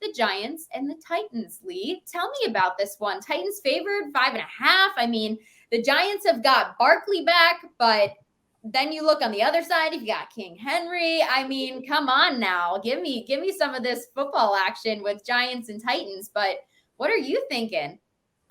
the Giants and the Titans. Lee, tell me about this one. Titans favored 5.5. I mean, the Giants have got Barkley back, but then you look on the other side, you've got King Henry. I mean, come on now. Give me some of this football action with Giants and Titans. But what are you thinking?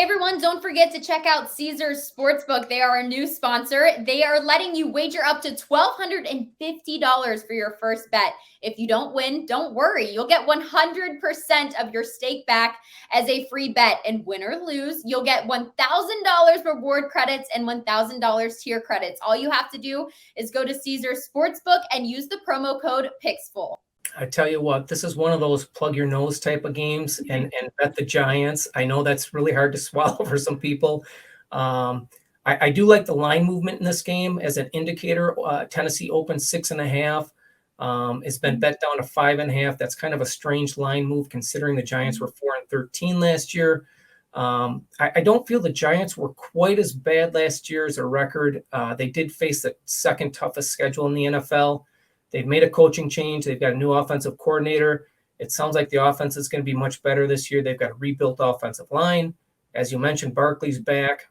Hey everyone, don't forget to check out Caesars Sportsbook. They are a new sponsor. They are letting you wager up to $1,250 for your first bet. If you don't win, don't worry. You'll get 100% of your stake back as a free bet. And win or lose, you'll get $1,000 reward credits and $1,000 tier credits. All you have to do is go to Caesars Sportsbook and use the promo code PICKSFUL. I tell you what, this is one of those plug your nose type of games and bet the Giants. I know that's really hard to swallow for some people. I do like the line movement in this game as an indicator. Tennessee opened 6.5. It's been bet down to 5.5. That's kind of a strange line move considering the Giants were 4-13 last year. I don't feel the Giants were quite as bad last year as a record. They did face the second toughest schedule in the NFL. They've made a coaching change. They've got a new offensive coordinator. It sounds like the offense is going to be much better this year. They've got a rebuilt offensive line. As you mentioned, Barkley's back.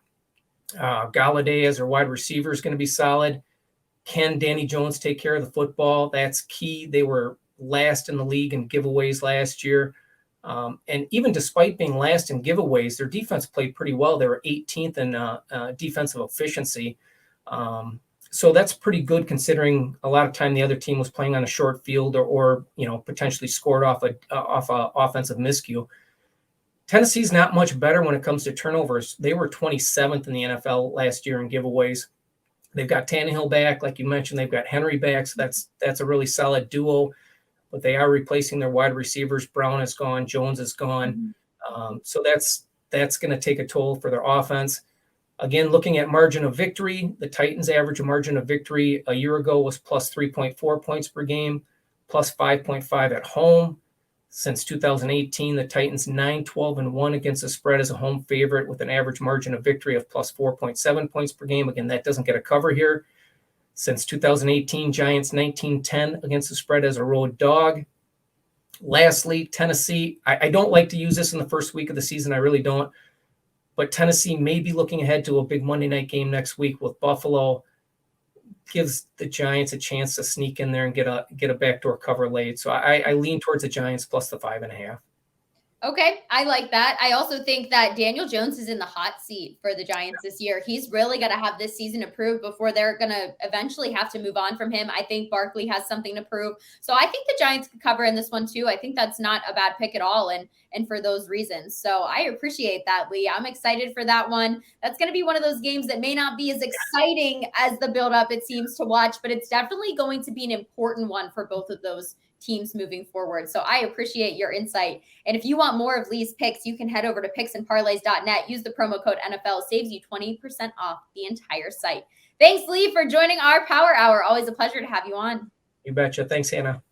Galladay as their wide receiver is going to be solid. Can Danny Jones take care of the football? That's key. They were last in the league in giveaways last year. And even despite being last in giveaways, their defense played pretty well. They were 18th in defensive efficiency. So that's pretty good considering a lot of time the other team was playing on a short field or potentially scored off a offensive miscue. Tennessee's not much better when it comes to turnovers. They were 27th in the NFL last year in giveaways. They've got Tannehill back, like you mentioned. They've got Henry back, so that's a really solid duo. But they are replacing their wide receivers. Brown is gone, Jones is gone. So that's going to take a toll for their offense. Again, looking at margin of victory, the Titans' average margin of victory a year ago was plus 3.4 points per game, plus 5.5 at home. Since 2018, the Titans 9-12-1 against the spread as a home favorite with an average margin of victory of plus 4.7 points per game. Again, that doesn't get a cover here. Since 2018, Giants 19-10 against the spread as a road dog. Lastly, Tennessee, I don't like to use this in the first week of the season. I really don't. But Tennessee may be looking ahead to a big Monday night game next week with Buffalo. Gives the Giants a chance to sneak in there and get a backdoor cover late. So I lean towards the Giants plus the 5.5. Okay, I like that. I also think that Daniel Jones is in the hot seat for the Giants this year. He's really got to have this season to prove before they're going to eventually have to move on from him. I think Barkley has something to prove. So I think the Giants could cover in this one too. I think that's not a bad pick at all. And for those reasons. So I appreciate that, Lee. I'm excited for that one. That's going to be one of those games that may not be as exciting as the buildup it seems to watch, but it's definitely going to be an important one for both of those teams moving forward. So I appreciate your insight. And if you want more of Lee's picks, you can head over to picksandparlays.net. Use the promo code NFL. Saves you 20% off the entire site. Thanks, Lee, for joining our Power Hour. Always a pleasure to have you on. You betcha. Thanks, Hannah.